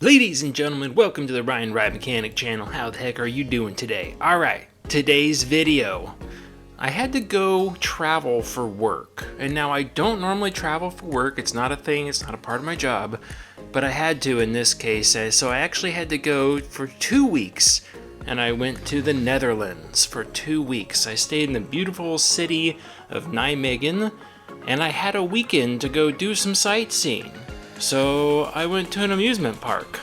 Ladies and gentlemen, welcome to the Ryan Ride Mechanic channel. How the heck are you doing today? Alright, today's video. I had to go travel for work. And now I don't normally travel for work. It's not a thing, it's not a part of my job. But I had to in this case. So I actually had to go for 2 weeks. And I went to the Netherlands for 2 weeks. I stayed in the beautiful city of Nijmegen. And I had a weekend to go do some sightseeing. So I went to an amusement park,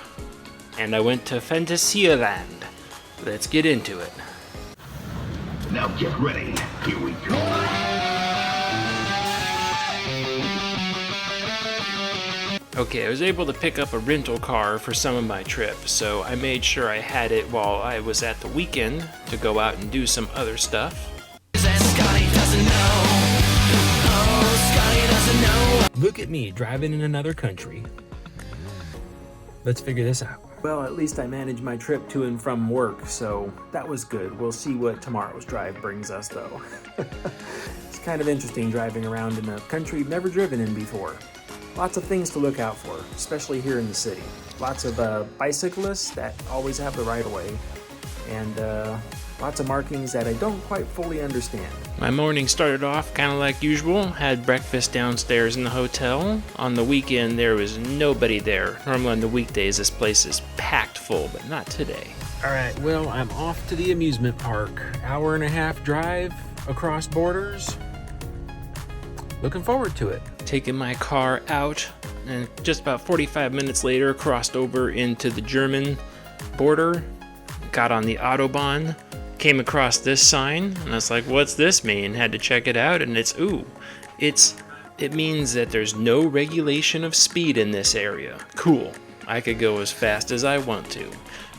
and I went to Phantasialand. Let's get into it. Now get ready, here we go. Okay, I was able to pick up a rental car for some of my trips, so I made sure I had it while I was at the weekend to go out and do some other stuff. Look at me, driving in another country. Let's figure this out. Well, at least I managed my trip to and from work, so that was good. We'll see what tomorrow's drive brings us, though. It's kind of interesting driving around in a country you've never driven in before. Lots of things to look out for, especially here in the city. Lots of bicyclists that always have the right-of-way, and lots of markings that I don't quite fully understand. My morning started off kind of like usual. Had breakfast downstairs in the hotel. On the weekend, there was nobody there. Normally on the weekdays, this place is packed full, but not today. All right, well, I'm off to the amusement park. Hour-and-a-half drive across borders. Looking forward to it. Taking my car out, and just about 45 minutes later, crossed over into the German border. Got on the Autobahn. Came across this sign, and I was like, what's this mean? Had to check it out, and it means that there's no regulation of speed in this area. Cool. I could go as fast as I want to,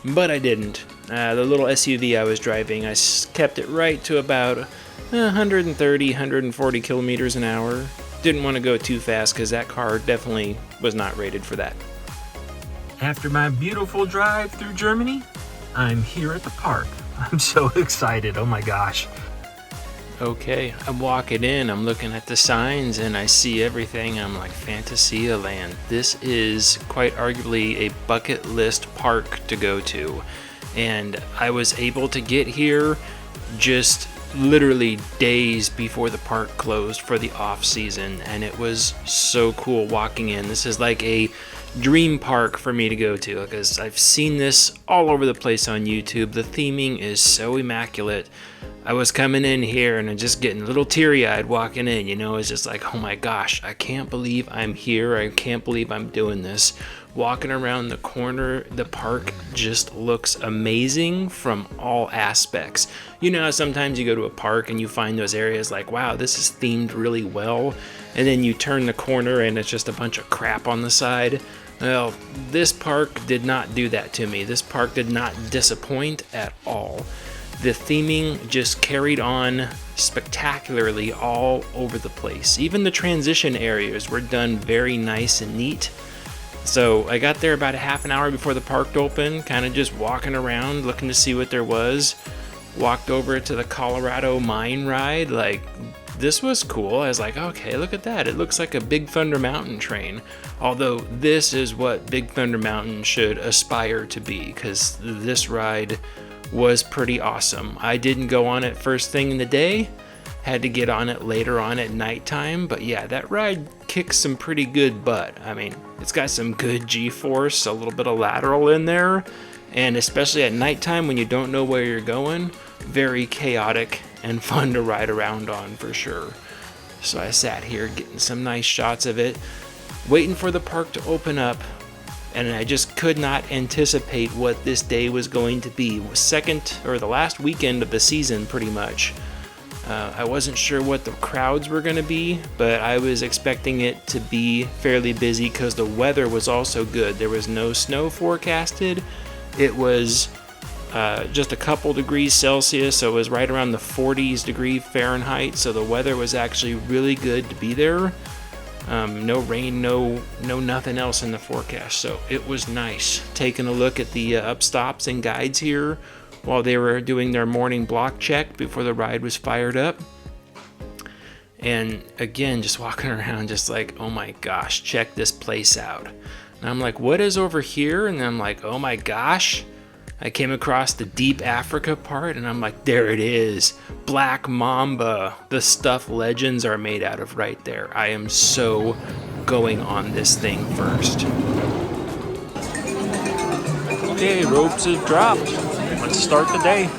but I didn't. The little SUV I was driving, I kept it right to about 130, 140 kilometers an hour. Didn't want to go too fast because that car definitely was not rated for that. After my beautiful drive through Germany, I'm here at the park. I'm so excited, oh my gosh. Okay, I'm walking in, I'm looking at the signs, and I see everything. I'm like, Phantasialand. This is quite arguably a bucket list park to go to. And I was able to get here just literally days before the park closed for the off season, and it was so cool walking in. This is like a dream park for me to go to because I've seen this all over the place on YouTube. The theming is so immaculate. I was coming in here and I'm just getting a little teary-eyed walking in, you know. It's just like, oh my gosh, I can't believe I'm here. I can't believe I'm doing this. Walking around the corner, the park just looks amazing from all aspects. You know, sometimes you go to a park and you find those areas like, wow, this is themed really well. And then you turn the corner and it's just a bunch of crap on the side. Well, this park did not do that to me. This park did not disappoint at all. The theming just carried on spectacularly all over the place. Even the transition areas were done very nice and neat. So I got there about a half an hour before the park opened, kind of just walking around looking to see what there was. Walked over to the Colorado mine ride. Like, this was cool. I was like, okay, look at that. It looks like a Big Thunder Mountain train. Although this is what Big Thunder Mountain should aspire to be, because this ride was pretty awesome. I didn't go on it first thing in the day. Had to get on it later on at nighttime. But yeah, that ride kicks some pretty good butt. I mean, it's got some good G-force, a little bit of lateral in there. And especially at nighttime when you don't know where you're going, very chaotic and fun to ride around on for sure. So I sat here getting some nice shots of it, waiting for the park to open up, and I just could not anticipate what this day was going to be. The last weekend of the season pretty much. I wasn't sure what the crowds were going to be, but I was expecting it to be fairly busy because the weather was also good. There was no snow forecasted. It was just a couple degrees Celsius, so it was right around the 40s degree Fahrenheit, so the weather was actually really good to be there. No rain, no nothing else in the forecast, so it was nice. Taking a look at the upstops and guides here while they were doing their morning block check before the ride was fired up. And again, just walking around just like, oh my gosh, check this place out. And I'm like, what is over here? And I'm like, oh my gosh. I came across the Deep Africa part, and I'm like, there it is. Black Mamba. The stuff legends are made out of right there. I am so going on this thing first. Okay, ropes have dropped. Let's start the day.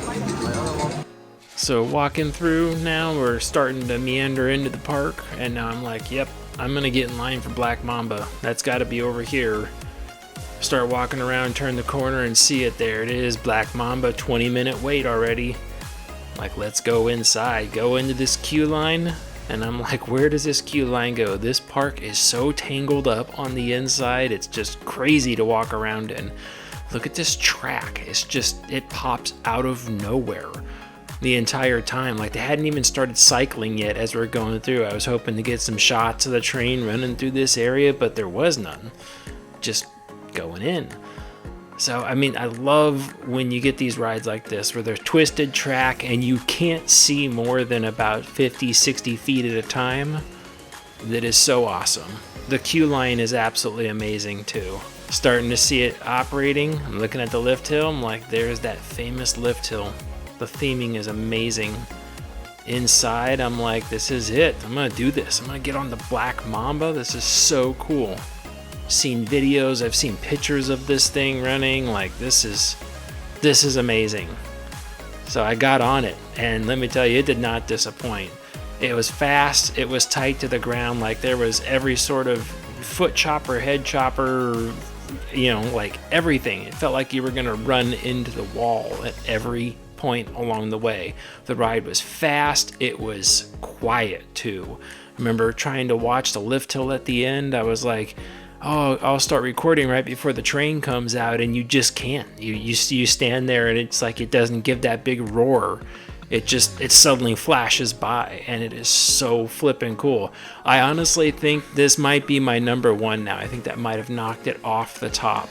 So walking through now, we're starting to meander into the park, and now I'm like, yep, I'm gonna get in line for Black Mamba. That's gotta be over here. Start walking around, turn the corner, and see it. There it is, Black Mamba. 20-minute wait already. Like, let's go inside, go into this queue line. And I'm like, where does this queue line go? This park is so tangled up on the inside, it's just crazy to walk around in. Look at this track. It's just, it pops out of nowhere the entire time. Like, they hadn't even started cycling yet as we're going through. I was hoping to get some shots of the train running through this area, but there was none. Just going in. So, I mean, I love when you get these rides like this where they're twisted track and you can't see more than about 50, 60 feet at a time. That is so awesome. The queue line is absolutely amazing too. Starting to see it operating. I'm looking at the lift hill. I'm like, there's that famous lift hill. The theming is amazing. Inside, I'm like, this is it. I'm gonna do this. I'm gonna get on the Black Mamba. This is so cool. Seen videos, I've seen pictures of this thing running. Like, this is amazing. So I got on it, and let me tell you, it did not disappoint. It was fast, it was tight to the ground. Like, there was every sort of foot chopper, head chopper, you know, like everything. It felt like you were gonna run into the wall at every point along the way. The ride was fast, it was quiet too. Remember trying to watch the lift hill at the end? I was like, oh, I'll start recording right before the train comes out, and you just can't. You stand there, and it's like it doesn't give that big roar. It suddenly flashes by, and it is so flippin' cool. I honestly think this might be my number one now. I think that might have knocked it off the top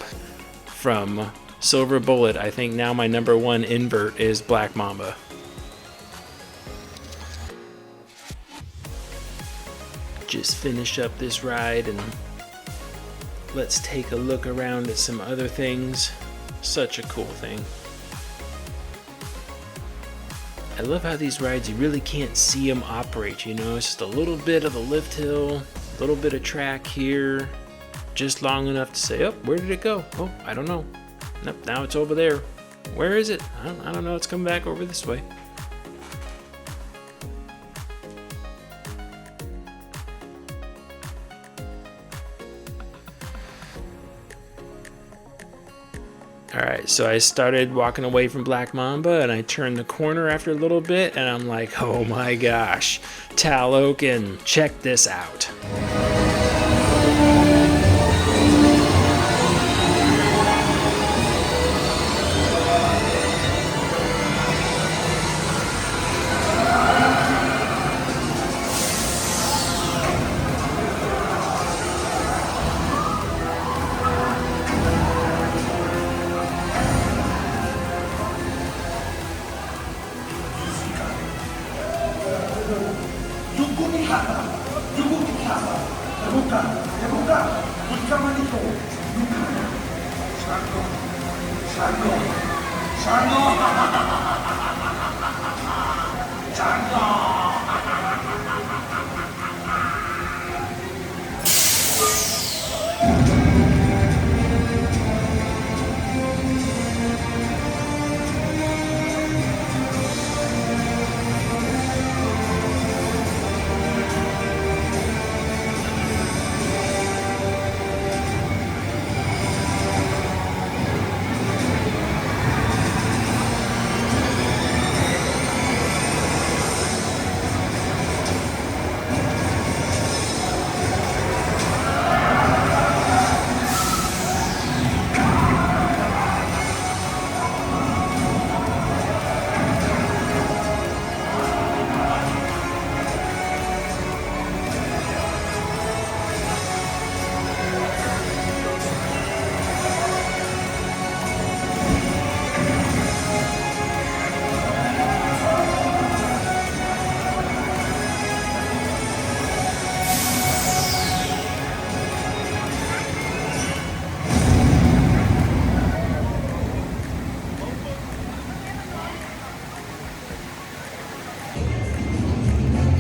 from Silver Bullet. I think now my number one invert is Black Mamba. Just finish up this ride and let's take a look around at some other things. Such a cool thing. I love how these rides, you really can't see them operate, you know? It's just a little bit of the lift hill, a little bit of track here, just long enough to say, oh, where did it go? Oh, I don't know. Nope, now it's over there. Where is it? I don't know. It's coming back over this way. Alright, so I started walking away from Black Mamba, and I turned the corner after a little bit, and I'm like, oh my gosh, Talocan, check this out.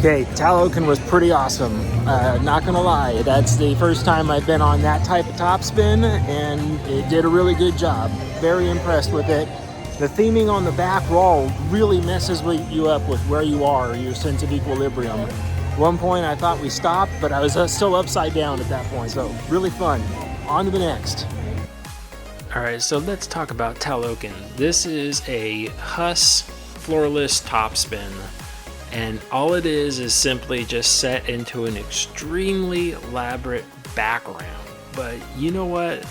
Okay, Talocan was pretty awesome. Not gonna lie, that's the first time I've been on that type of top spin, and it did a really good job. Very impressed with it. The theming on the back wall really messes you up with where you are, your sense of equilibrium. At one point I thought we stopped, but I was still upside down at that point, so really fun. On to the next. Alright, so let's talk about Talocan. This is a Huss floorless top spin. And all it is simply just set into an extremely elaborate background. But you know what?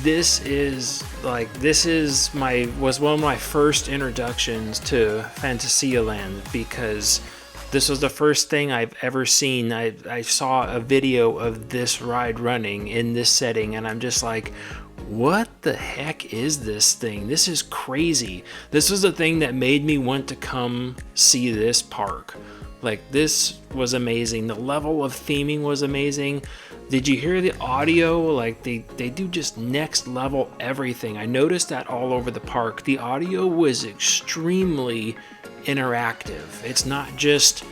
This was one of my first introductions to Phantasialand, because this was the first thing I've ever seen. I saw a video of this ride running in this setting, and I'm just like, what the heck is this thing? This is crazy. This was the thing that made me want to come see this park. Like, this was amazing. The level of theming was amazing. Did you hear the audio? Like, they do just next level everything. I noticed that all over the park. The audio was extremely interactive. It's not just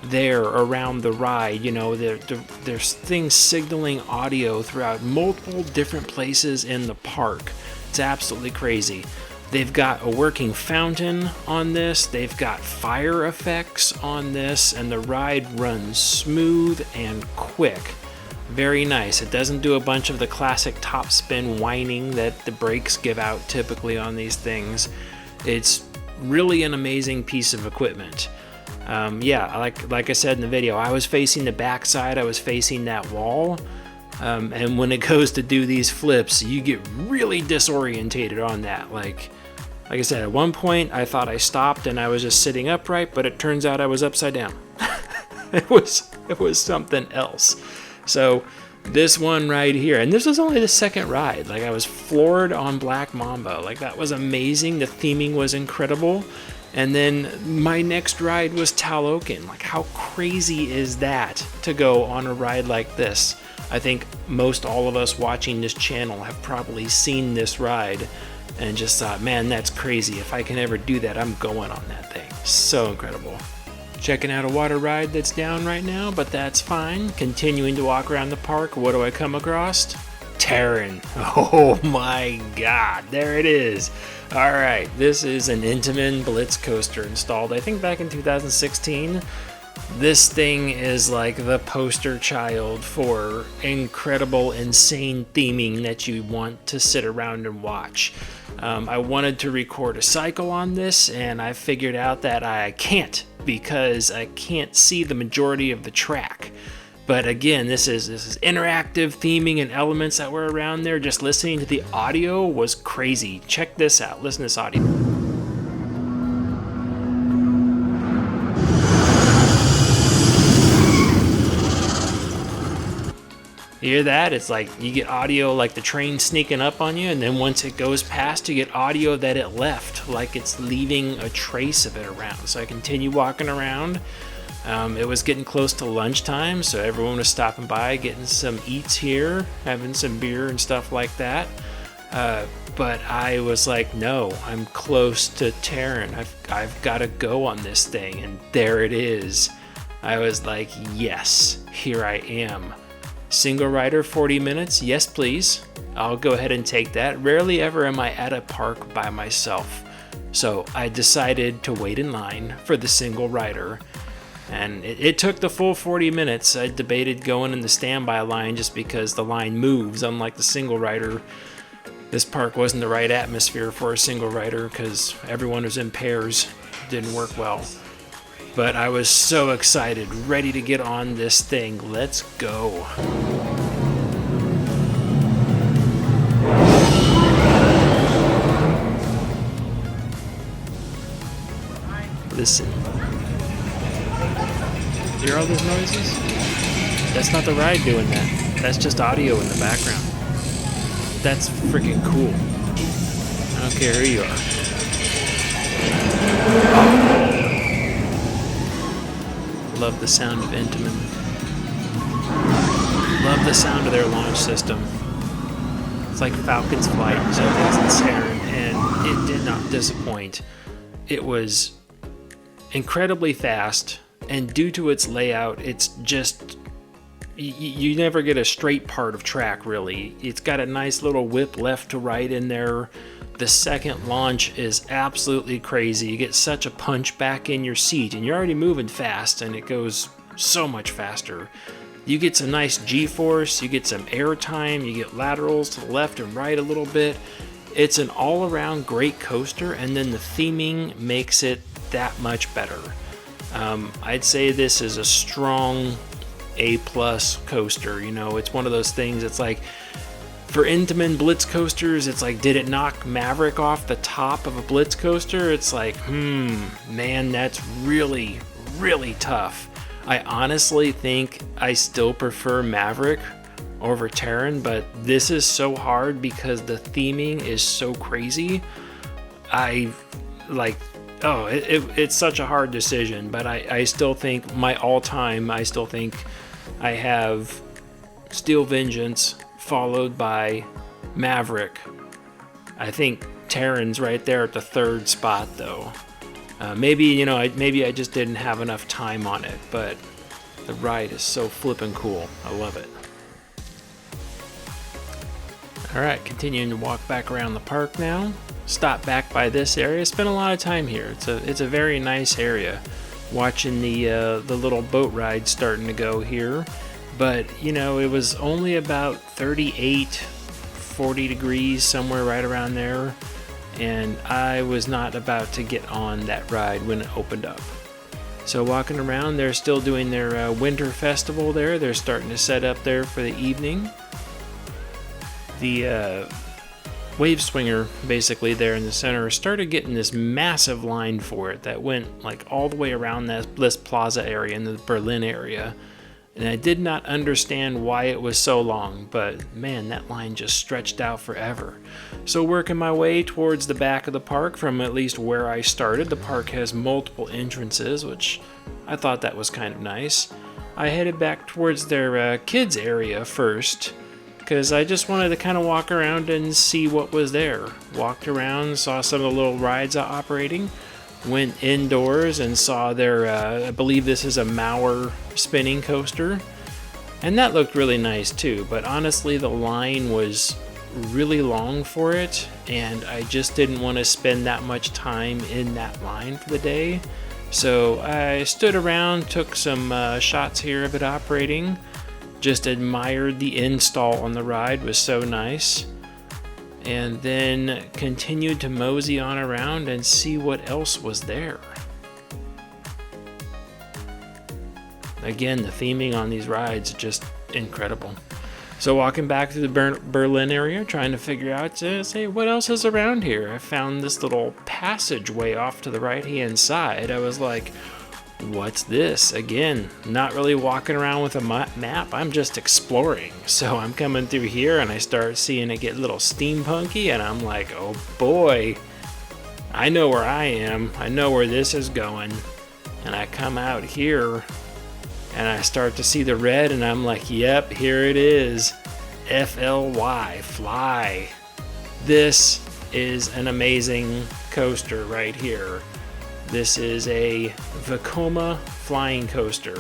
there around the ride, you know, there's things signaling audio throughout multiple different places in the park. It's absolutely crazy. They've got a working fountain on this, they've got fire effects on this, and the ride runs smooth and quick. Very nice. It doesn't do a bunch of the classic top spin whining that the brakes give out typically on these things. It's really an amazing piece of equipment. Yeah, like I said in the video, I was facing the backside, I was facing that wall, and when it goes to do these flips, you get really disorientated on that. Like I said, at one point I thought I stopped and I was just sitting upright, but it turns out I was upside down. It was something else. So this one right here, and this was only the second ride. Like, I was floored on Black Mamba. Like, that was amazing. The theming was incredible. And then my next ride was Talocan. Like, how crazy is that to go on a ride like this? I think most all of us watching this channel have probably seen this ride and just thought, man, that's crazy. If I can ever do that, I'm going on that thing. So incredible. Checking out a water ride that's down right now, but that's fine. Continuing to walk around the park, what do I come across? Taron. Oh my god, there it is. Alright, this is an Intamin Blitz coaster installed, I think, back in 2016. This thing is like the poster child for incredible, insane theming that you want to sit around and watch. I wanted to record a cycle on this, and I figured out that I can't, because I can't see the majority of the track. But again, this is interactive theming and elements that were around there. Just listening to the audio was crazy. Check this out. Listen to this audio. You hear that? It's like you get audio like the train sneaking up on you, and then once it goes past, you get audio that it left, like it's leaving a trace of it around. So I continue walking around. It was getting close to lunchtime, so everyone was stopping by, getting some eats here, having some beer and stuff like that. But I was like, no, I'm close to Taron. I've got to go on this thing, and there it is. I was like, yes, here I am. Single rider, 40 minutes, yes please. I'll go ahead and take that. Rarely ever am I at a park by myself. So I decided to wait in line for the single rider. And it took the full 40 minutes. I debated going in the standby line just because the line moves. Unlike the single rider, this park wasn't the right atmosphere for a single rider because everyone was in pairs. Didn't work well. But I was so excited, ready to get on this thing. Let's go. Listen. Hear all those noises? That's not the ride doing that. That's just audio in the background. That's freaking cool. I don't care who you are. Love the sound of Intamin. Love the sound of their launch system. It's like Falcon's Flight, so it's Taron, and it did not disappoint. It was incredibly fast. And due to its layout, it's just, you never get a straight part of track really. It's got a nice little whip left to right in there. The second launch is absolutely crazy. You get such a punch back in your seat, and you're already moving fast, and it goes so much faster. You get some nice G-force, you get some air time, you get laterals to the left and right a little bit. It's an all-around great coaster, and then the theming makes it that much better. I'd say this is a strong A+ coaster. You know, it's one of those things, it's like, for Intamin Blitz coasters, it's like, did it knock Maverick off the top of a Blitz coaster? It's like, man, that's really, really tough. I honestly think I still prefer Maverick over Taron, but this is so hard because the theming is so crazy. It's such a hard decision, but I still think my all-time, I still think I have Steel Vengeance followed by Maverick. I think Taron's right there at the third spot though. Maybe I just didn't have enough time on it, but the ride is so flippin' cool. I love it. Alright, continuing to walk back around the park now. Stop back by this area. Spent a lot of time here. It's a very nice area. Watching the little boat ride starting to go here. But, you know, it was only about 38, 40 degrees, somewhere right around there. And I was not about to get on that ride when it opened up. So walking around, they're still doing their winter festival there. They're starting to set up there for the evening. The wave swinger, basically there in the center, started getting this massive line for it that went like all the way around this plaza area in the Berlin area. And I did not understand why it was so long, but man, that line just stretched out forever. So working my way towards the back of the park from at least where I started, the park has multiple entrances, which I thought that was kind of nice. I headed back towards their kids area first, because I just wanted to kind of walk around and see what was there. Walked around, saw some of the little rides operating. Went indoors and saw their, I believe this is a Mauer spinning coaster. And that looked really nice too, but honestly the line was really long for it, and I just didn't want to spend that much time in that line for the day. So I stood around, took some shots here of it operating, just admired the install on the ride, was so nice. And then continued to mosey on around and see what else was there. Again, the theming on these rides, just incredible. So walking back through the Berlin area, trying to figure out, say, what else is around here? I found this little passageway off to the right-hand side. I was like, what's this? Again, not really walking around with a map, I'm just exploring. So I'm coming through here and I start seeing it get a little steampunky, and I'm like, oh boy, I know where I am, I know where this is going. And I come out here and I start to see the red, and I'm like, yep, here it is. FLY, fly. This is an amazing coaster right here. This is a Vekoma flying coaster,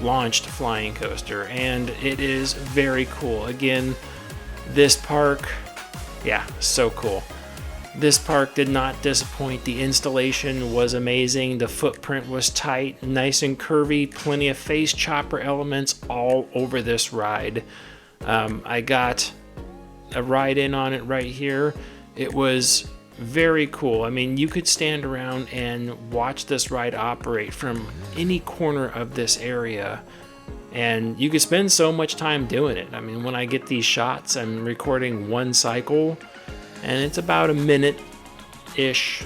launched flying coaster, and it is very cool. Again, this park, yeah, so cool. This park did not disappoint. The installation was amazing. The footprint was tight, nice and curvy, plenty of face chopper elements all over this ride. I got a ride in on it right here. It was very cool. I mean, you could stand around and watch this ride operate from any corner of this area, and you could spend so much time doing it. I mean, when I get these shots, I'm recording one cycle, and it's about a minute-ish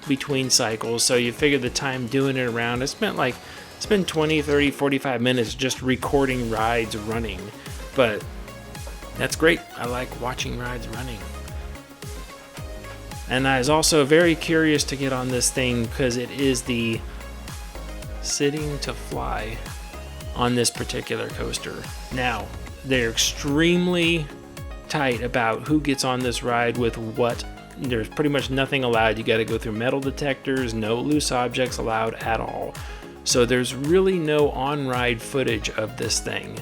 between cycles, so you figure the time doing it around, it's been 20, 30, 45 minutes just recording rides running, but that's great. I like watching rides running. And I was also very curious to get on this thing because it is the sitting to fly on this particular coaster. Now, they're extremely tight about who gets on this ride with what. There's pretty much nothing allowed. You got to go through metal detectors, no loose objects allowed at all. So there's really no on-ride footage of this thing,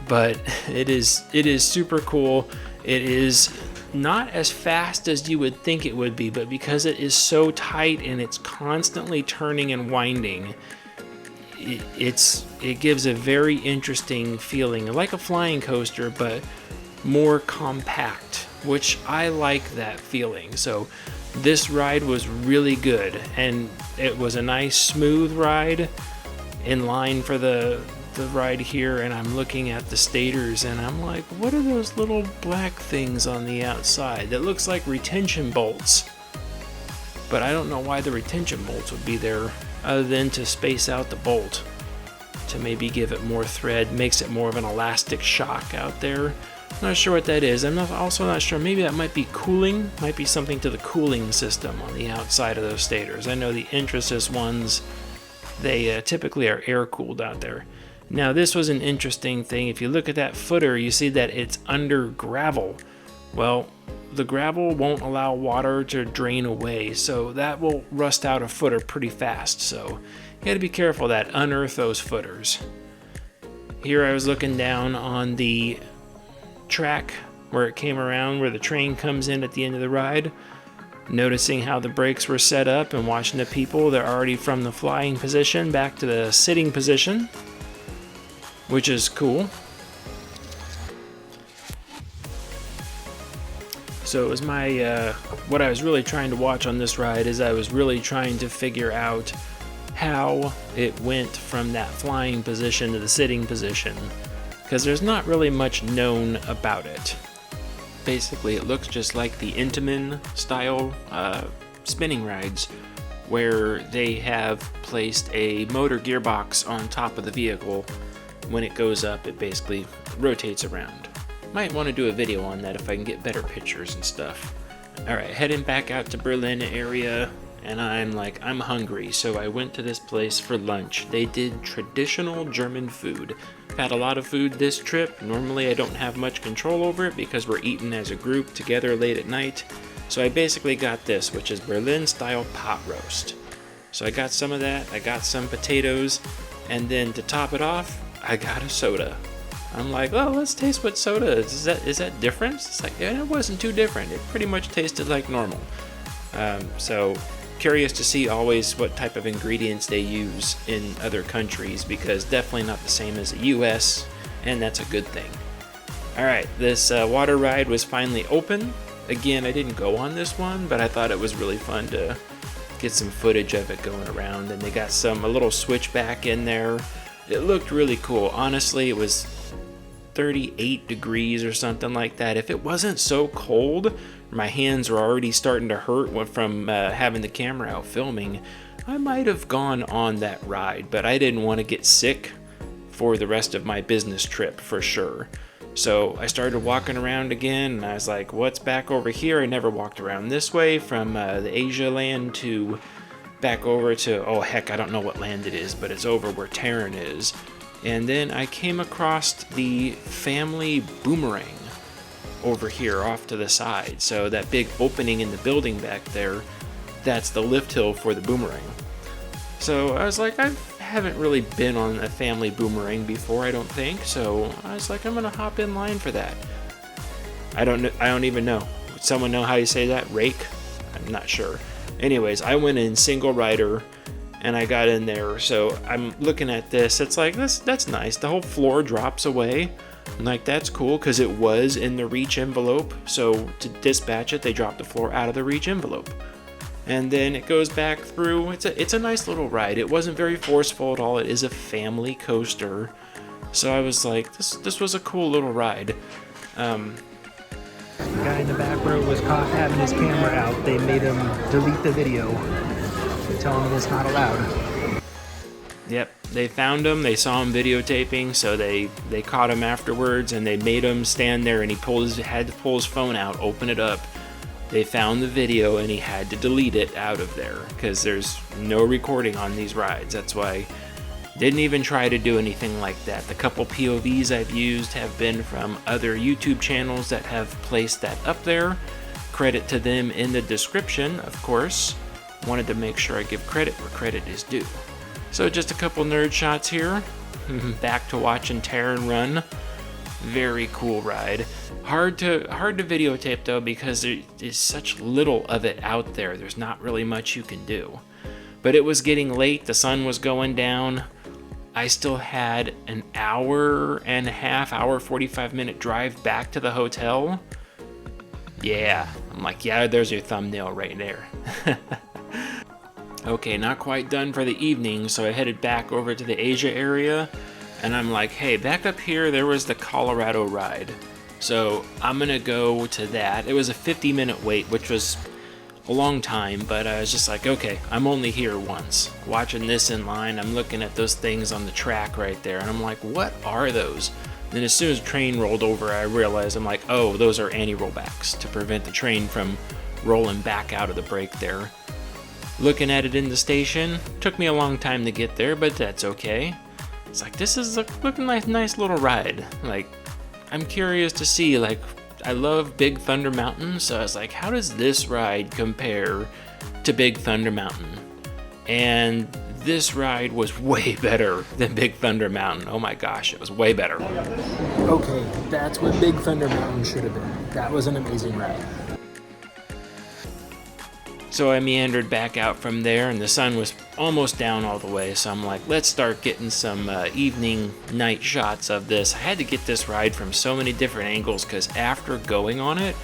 but it is super cool. It is not as fast as you would think it would be, but because it is so tight and it's constantly turning and winding, it gives a very interesting feeling, like a flying coaster, but more compact, which I like that feeling. So this ride was really good, and it was a nice smooth ride in line for the ride here. And I'm looking at the stators and I'm like, what are those little black things on the outside? That looks like retention bolts, but I don't know why the retention bolts would be there other than to space out the bolt, to maybe give it more thread, makes it more of an elastic shock out there. I'm not sure what that is. I'm also not sure. Maybe that might be cooling. Might be something to the cooling system on the outside of those stators. I know the Intrasys ones, they typically are air cooled out there. Now this was an interesting thing. If you look at that footer, you see that it's under gravel. Well, the gravel won't allow water to drain away, so that will rust out a footer pretty fast. So you got to be careful of that. Unearth those footers. Here I was looking down on the track where it came around, where the train comes in at the end of the ride, noticing how the brakes were set up and watching the people. They're already from the flying position back to the sitting position, which is cool. So it was my what I was really trying to watch on this ride is I was really trying to figure out how it went from that flying position to the sitting position, because there's not really much known about it. Basically, it looks just like the Intamin style spinning rides, where they have placed a motor gearbox on top of the vehicle. When it goes up, it basically rotates around. Might want to do a video on that if I can get better pictures and stuff. Alright, heading back out to Berlin area, and I'm hungry, so I went to this place for lunch. They did traditional German food. I've had a lot of food this trip. Normally I don't have much control over it because we're eating as a group together late at night. So I basically got this, which is Berlin style pot roast. So I got some of that, I got some potatoes, and then to top it off, I got a soda. I'm like, oh, let's taste what soda is. Is that different? It's like, yeah, it wasn't too different. It pretty much tasted like normal. So curious to see always what type of ingredients they use in other countries, because definitely not the same as the US, and that's a good thing. Alright, this water ride was finally open. Again, I didn't go on this one, but I thought it was really fun to get some footage of it going around, and they got a little switchback in there. It looked really cool. Honestly, it was 38 degrees or something like that. If it wasn't so cold, my hands were already starting to hurt from having the camera out filming, I might have gone on that ride, but I didn't want to get sick for the rest of my business trip for sure. So I started walking around again, and I was like, what's back over here? I never walked around this way from the Asia land to back over to, oh heck, I don't know what land it is, but it's over where Taron is. And then I came across the family boomerang over here off to the side. So that big opening in the building back there, that's the lift hill for the boomerang. So I was like, I haven't really been on a family boomerang before, I don't think. So I was like, I'm gonna hop in line for that. I don't even know. Would someone know how you say that? Rake? I'm not sure. Anyways, I went in single rider and I got in there. So I'm looking at this. It's like, that's nice. The whole floor drops away. I'm like, that's cool, because it was in the reach envelope. So to dispatch it, they dropped the floor out of the reach envelope. And then it goes back through. It's a nice little ride. It wasn't very forceful at all. It is a family coaster. So I was like, this was a cool little ride. The guy in the back row was caught having his camera out. They made him delete the video, telling him it's not allowed. Yep, they found him. They saw him videotaping, so they caught him afterwards, and they made him stand there, and he had to pull his phone out, open it up. They found the video, and he had to delete it out of there because there's no recording on these rides. That's why didn't even try to do anything like that. The couple POVs I've used have been from other YouTube channels that have placed that up there. Credit to them in the description, of course. Wanted to make sure I give credit where credit is due. So just a couple nerd shots here. Back to watching Taron run. Very cool ride. Hard to videotape though, because there is such little of it out there. There's not really much you can do. But it was getting late, the sun was going down. I still had an hour and a half, 45-minute drive back to the hotel. Yeah, I'm like, yeah, there's your thumbnail right there. Okay, not quite done for the evening, so I headed back over to the Asia area, and I'm like, hey, back up here, there was the Colorado ride. So I'm gonna go to that. It was a 50-minute wait, which was a long time, but I was just like, okay, I'm only here once. Watching this in line, I'm looking at those things on the track right there, and I'm like, what are those? Then as soon as the train rolled over, I realized, I'm like, oh, those are anti-rollbacks to prevent the train from rolling back out of the break there. Looking at it in the station, took me a long time to get there, but that's okay. It's like, this is looking like a nice little ride. Like, I'm curious to see, like, I love Big Thunder Mountain, so I was like, how does this ride compare to Big Thunder Mountain? And this ride was way better than Big Thunder Mountain. Oh my gosh, it was way better. Okay, that's what Big Thunder Mountain should have been. That was an amazing ride. So I meandered back out from there, and the sun was almost down all the way, so I'm like, let's start getting some evening night shots of this. I had to get this ride from so many different angles, because after going on it,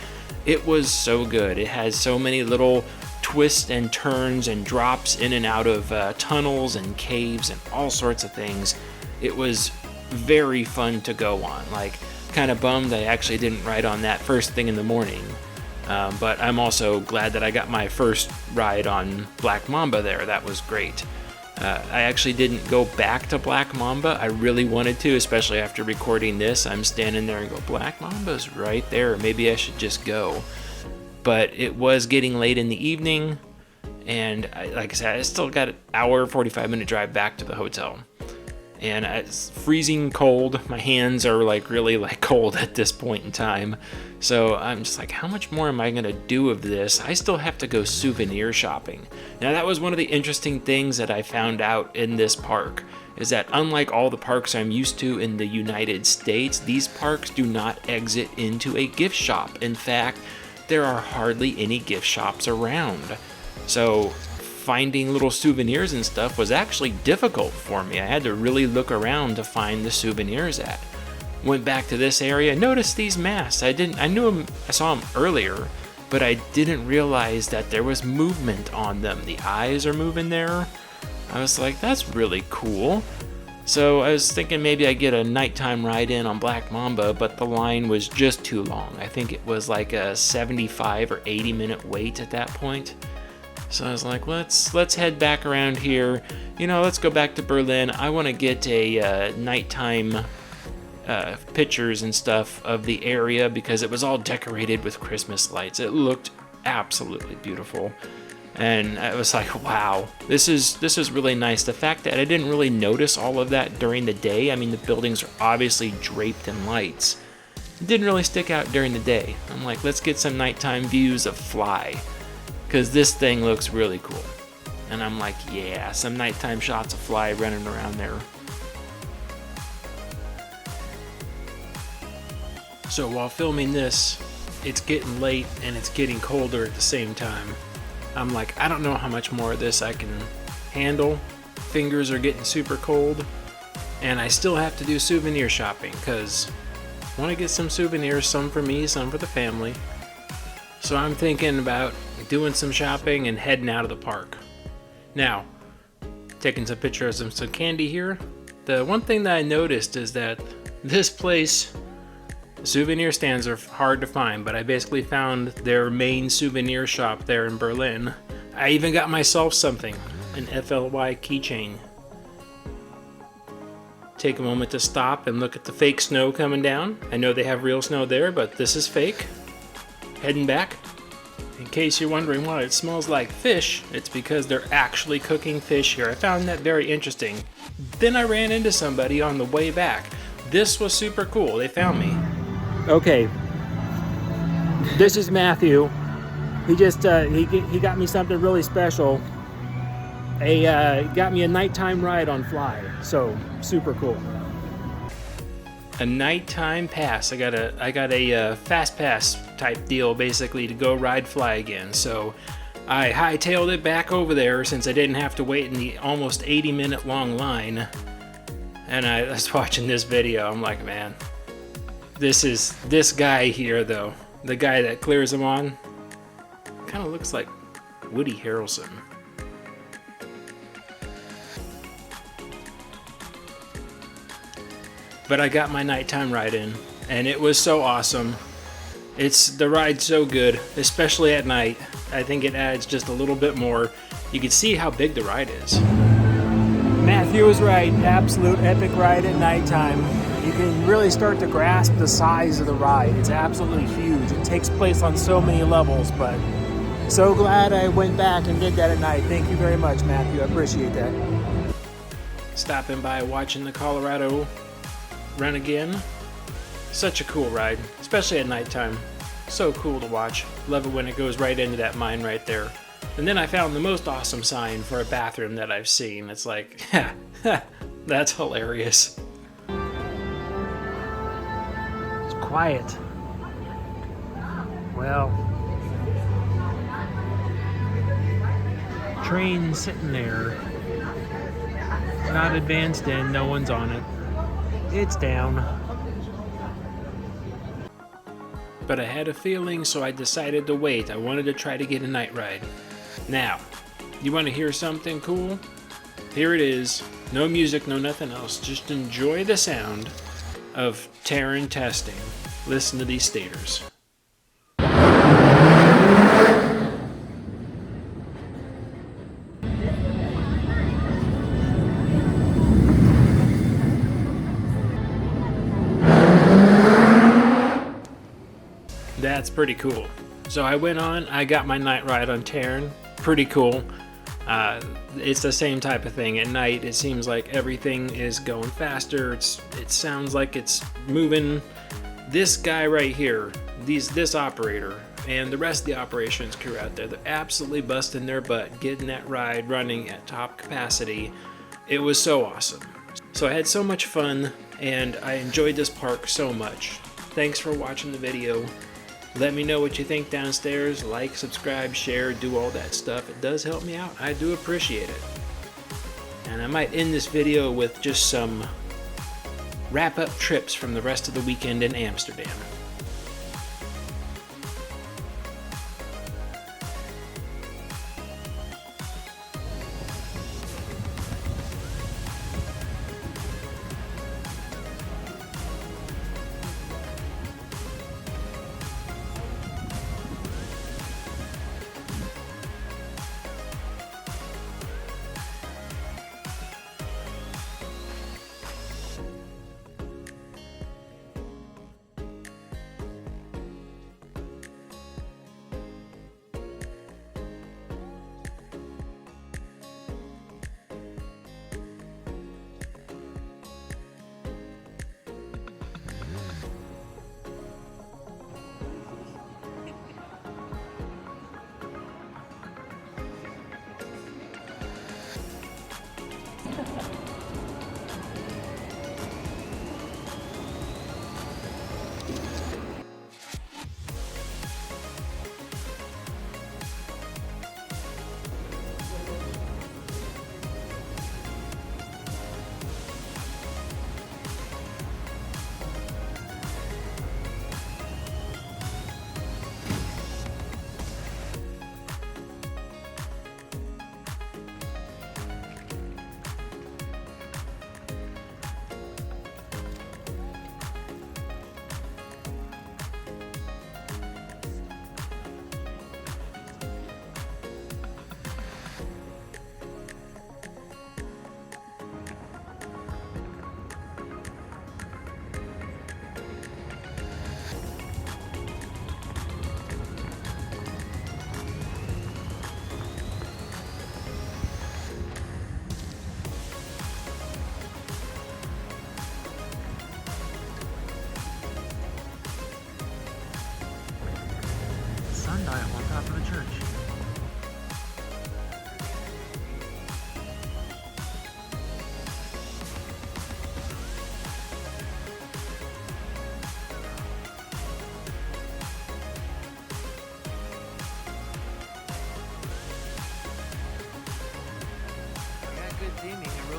it was so good. It has so many little twists and turns and drops in and out of tunnels and caves and all sorts of things. It was very fun to go on. Like, kind of bummed I actually didn't ride on that first thing in the morning. But I'm also glad that I got my first ride on Black Mamba there. That was great. I actually didn't go back to Black Mamba. I really wanted to, especially after recording this. I'm standing there and go, Black Mamba's right there. Maybe I should just go. But it was getting late in the evening, and like I said, I still got an hour, 45-minute drive back to the hotel. And it's freezing cold. My hands are like really like cold at this point in time. So I'm just like, how much more am I gonna do of this? I still have to go souvenir shopping. Now that was one of the interesting things that I found out in this park, is that unlike all the parks I'm used to in the United States, these parks do not exit into a gift shop. In fact, there are hardly any gift shops around. So finding little souvenirs and stuff was actually difficult for me. I had to really look around to find the souvenirs at. Went back to this area, noticed these masks. I saw them earlier, but I didn't realize that there was movement on them. The eyes are moving there. I was like, that's really cool. So I was thinking maybe I'd get a nighttime ride in on Black Mamba, but the line was just too long. I think it was like a 75 or 80-minute wait at that point. So I was like, let's head back around here. You know, let's go back to Berlin. I want to get a nighttime pictures and stuff of the area, because it was all decorated with Christmas lights. It looked absolutely beautiful. And I was like, wow, this is really nice. The fact that I didn't really notice all of that during the day. I mean, the buildings are obviously draped in lights. It didn't really stick out during the day. I'm like, let's get some nighttime views of Fly, because this thing looks really cool. And I'm like, yeah, some nighttime shots of Fly running around there. So while filming this, it's getting late and it's getting colder at the same time. I'm like, I don't know how much more of this I can handle. Fingers are getting super cold, and I still have to do souvenir shopping, because I want to get some souvenirs, some for me, some for the family. So I'm thinking about doing some shopping and heading out of the park. Now, taking some pictures of some candy here. The one thing that I noticed is that this place, souvenir stands are hard to find, but I basically found their main souvenir shop there in Berlin. I even got myself something, an FLY keychain. Take a moment to stop and look at the fake snow coming down. I know they have real snow there, but this is fake. Heading back. In case you're wondering why it smells like fish, it's because they're actually cooking fish here. I found that very interesting. Then I ran into somebody on the way back. This was super cool. They found me. Okay, this is Matthew. He just he got me something really special, got me a nighttime ride on Fly, so super cool. A nighttime pass. I got a fast pass type deal basically to go ride Fly again. So I hightailed it back over there since I didn't have to wait in the almost 80-minute long line. And I was watching this video. I'm like, man, this guy here though, the guy that clears them on, kind of looks like Woody Harrelson. But I got my nighttime ride in, and it was so awesome. The ride's so good, especially at night. I think it adds just a little bit more. You can see how big the ride is. Matthew was right. Absolute epic ride at nighttime. You can really start to grasp the size of the ride. It's absolutely huge. It takes place on so many levels, but so glad I went back and did that at night. Thank you very much, Matthew. I appreciate that. Stopping by watching the Colorado run again. Such a cool ride, especially at nighttime. So cool to watch. Love it when it goes right into that mine right there. And then I found the most awesome sign for a bathroom that I've seen. It's like, that's hilarious. It's quiet. Well, train sitting there. Not advanced in, no one's on it. It's down. But I had a feeling, so I decided to wait. I wanted to try to get a night ride. Now, you want to hear something cool? Here it is. No music, no nothing else. Just enjoy the sound of Taron testing. Listen to these stators. That's pretty cool. So I went on, I got my night ride on Taron. Pretty cool. It's the same type of thing. At night, it seems like everything is going faster. It sounds like it's moving. This guy right here, this operator, and the rest of the operations crew out there, they're absolutely busting their butt getting that ride running at top capacity. It was so awesome. So I had so much fun, and I enjoyed this park so much. Thanks for watching the video. Let me know what you think downstairs. Like, subscribe, share, do all that stuff. It does help me out. I do appreciate it. And I might end this video with just some wrap-up trips from the rest of the weekend in Amsterdam.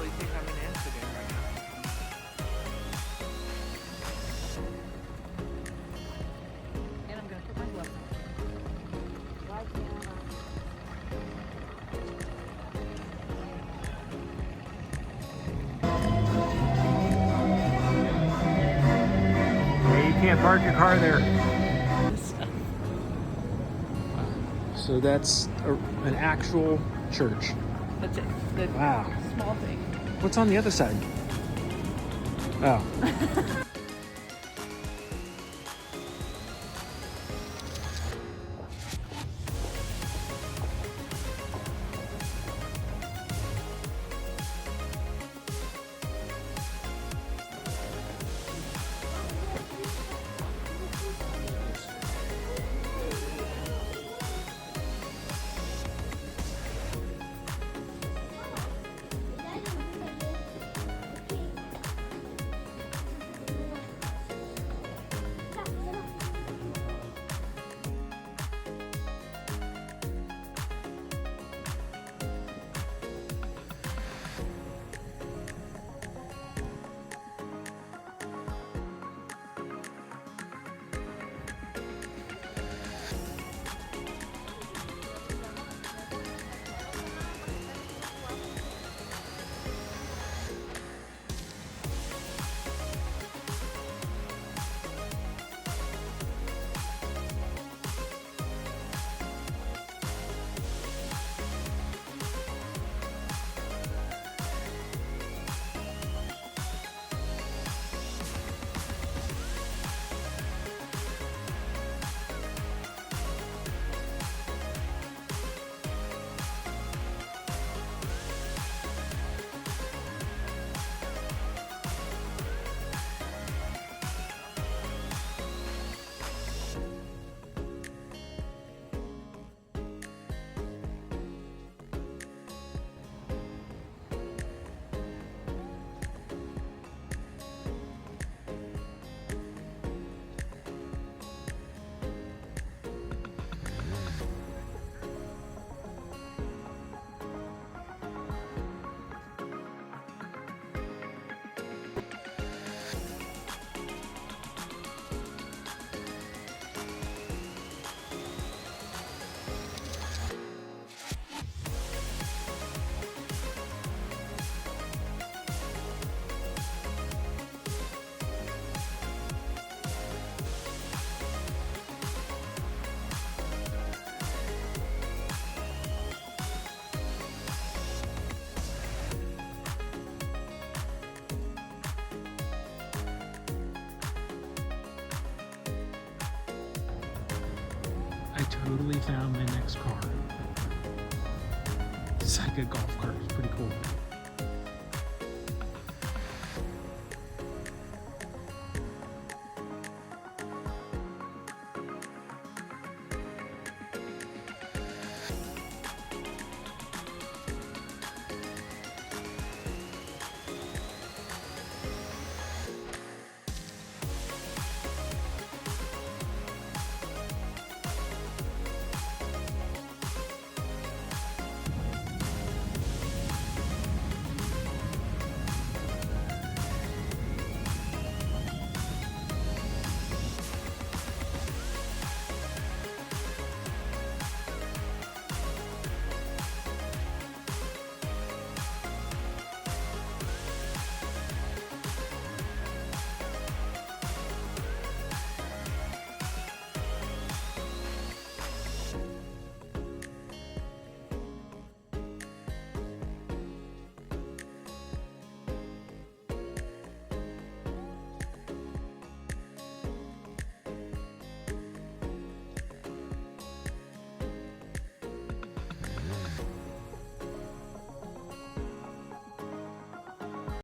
really think I'm in Amsterdam right now. And I'm gonna put my gloves on. Why can't Hey, you can't park your car there. So that's an actual church. That's it. The Wow. small thing. What's on the other side? Oh. I totally found my next car. It's like a golf cart. It's pretty cool.